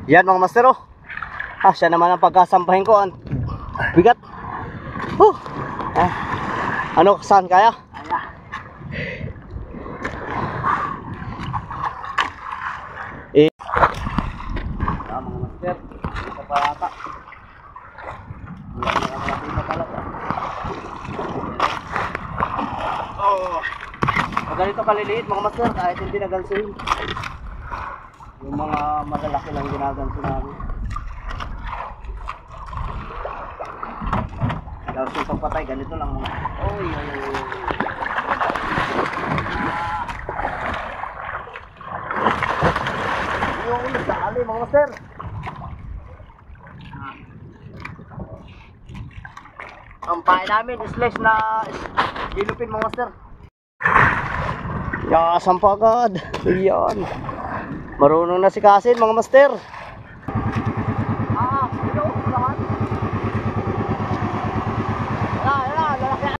Yan mga master oh. Siya naman ang pagkasampahin ko. Ang bigat. Ano, saan kaya? Mga master, ito pa yata. Pag ganito kaliliit mga master, kahit hindi nagansuhin. Yung mga malalaki lang ginaganso namin. Tapos yung pagpatay, ganito lang mga. Yung nagdali mga master. Ang pain namin, slash na ilupin mga master. Yasan pa agad. Yan. Marunong na si Kasin mga master.